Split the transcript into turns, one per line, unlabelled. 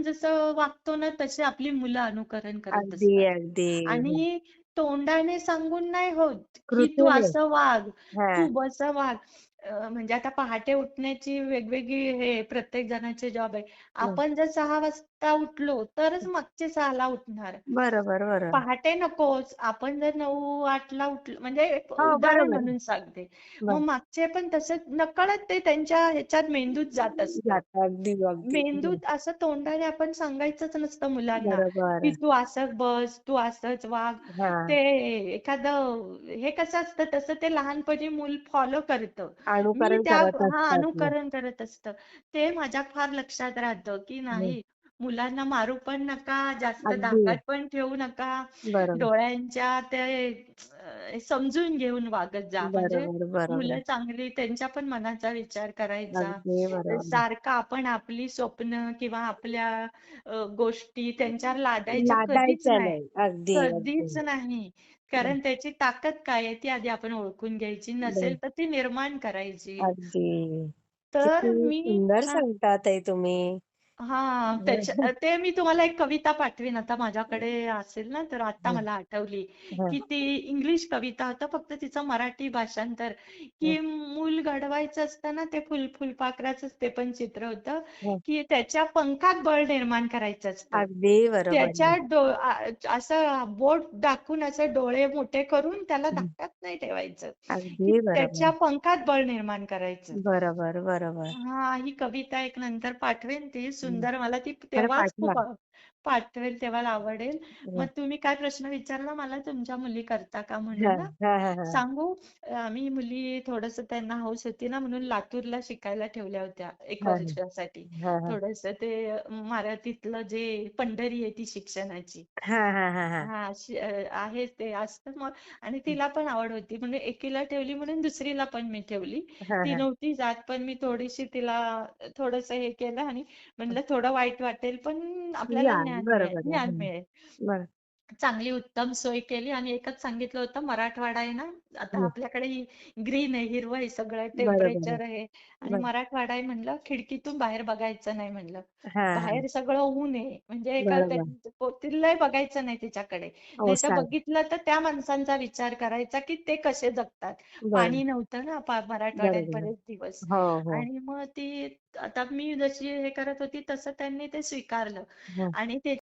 जसं वागतो ना तसे आपली मुलं अनुकरण करत
अगदी,
असतात.
अगदी. हं.
आणि तोंडाने सांगून नाही होत, की तू
कृतीने.
असं वाग,
हां.
तू असं वाग. म्हणजे आता पहाटे उठण्याची वेगवेगळी हे प्रत्येक जणाचे जॉब आहे.
हं.
आपण जर 6 वाजता उठलो तरच मागचे 6ला उठणार.
बरोबर, बरोबर.
पहाटे नकोच. आपण जर 9-8ला उठलो म्हणजे एक
हो,
उदाहरण
बरोबर.
म्हणून सांगते. मग
बरं.
मागचे पण तसंच नकळत ते त्यांच्या ह्याच्यात मेंदूत जात असतं.
जातं. अगदी, अगदी. हं.
मेंदूत असं तोंडाने आपण सांगायचंच नसतं मुलांना, की
बरोबर.
तू असं बस, तू असंच वाग.
हां.
ते एखादं हे कसं असतं तसं ते लहानपणी मूल फॉलो करतं. मी
अनुकरण
त्या
करत
हां,
असतात मग.
अनुकरण करत असतं. ते माझ्या फार लक्षात राहतं, की
हं.
नाही मुलांना मारू पण नका, जास्त
अगदी.
धाकात पण ठेवू नका.
बरोबर.
डोळ्यांच्या ते समजून घेऊन वागत जा. म्हणजे
बरोबर, बरोबर.
मुलं चांगली त्यांच्या पण मनाचा विचार करायचा.
अगदी बरोबर.
सारखं आपण आपली स्वप्न किंवा आपल्या गोष्टी त्यांच्यावर लादायच्या कधीच
लादायचं
नाही.
नाही. अगदी, अगदी.
कधीच नाही. कारण त्याची ताकद काय आहे ती आधी आपण ओळखून घ्यायची. नसेल
बरं.
तर ती निर्माण करायची.
अगदी.
तर
किती
मी
सुंदर
हां.
सांगता ताई तुम्ही.
हां, ते मी तुम्हाला एक कविता पाठवीन आता माझ्याकडे असेल ना, तर आता
हं,
मला आठवली,
हं,
की ती इंग्लिश कविता होतं फक्त तिचं मराठी भाषांतर,
हं,
की मूल घडवायचं असतं ना, ते फुलपाखराचंच ते पण चित्र होतं,
हं.
की त्याच्या पंखात बळ निर्माण करायचं असतं.
अगदी बरोबर
त्याच्या
आहे.
असं बोट दाखवून असे डोळे मोठे करून त्याला
हं.
धाकात नाही ठेवायचं, की
अगदी
त्याच्या
बरोबर.
पंखात बळ निर्माण करायचं.
बरोबर, बरोबर.
हां, ही कविता एक नंतर पाठवेन ती
हं.
सुंदर मला ती
मला
तेव्हाच
पाठवा.
खूप पाठवेल तेव्हा आवडेल. मग
हं.
तुम्ही काय प्रश्न विचारला मला तुमच्या मुली करता का म्हणून
हां,
ना?
हां, हां, हां.
सांगू आम्ही मुली थोडंसं त्यांना हौस होती ना म्हणून लातूरला शिकायला ठेवल्या होत्या 1
हां,
वर्षासाठी.
हां, हां.
थोडंसं ते तिथलं जे पंढरी आहे ती शिक्षणाची.
हां, हां, हां, हां.
हां, आहे ते असतं मग आणि तिला पण आवड होती. म्हणजे एकीला ठेवली म्हणून दुसरीला पण मी ठेवली.
हां,
ती
हां.
नव्हती जात पण मी थोडीशी तिला थोडंसं हे केलं आणि म्हणलं थोडं वाईट वाटेल पण आपल्याला
या,
ज्ञान मिळेल
बरोबर आहे.
ज्ञान
हं.
मिळेल.
बरं.
चांगली उत्तम सोय केली आणि एकच सांगितलं होतं मराठवाडा आहे ना, आता
हं.
आपल्याकडे ग्रीन आहे, हिरवं आहे सगळं
बरोबर आहे.
टेम्परेचर आहे आणि
बरं.
मराठवाडा आहे म्हणलं खिडकीतून बाहेर बघायचं नाही म्हणलं.
हां, हां.
बाहेर सगळं ऊन आहे म्हणजे एका
बरोबर.
पोतीलही बघायचं नाही तिच्याकडे. नाहीतर
ओसाड.
बघितलं तर त्या माणसांचा विचार करायचा की ते कसे जगतात.
बरं.
पाणी नव्हतं ना मराठवाड्यात
बरोबर.
बरेच दिवस
हो, हो.
आणि मग ती आता मी जशी हे करत होती तसं त्यांनी ते स्वीकारलं
हं.
आणि ते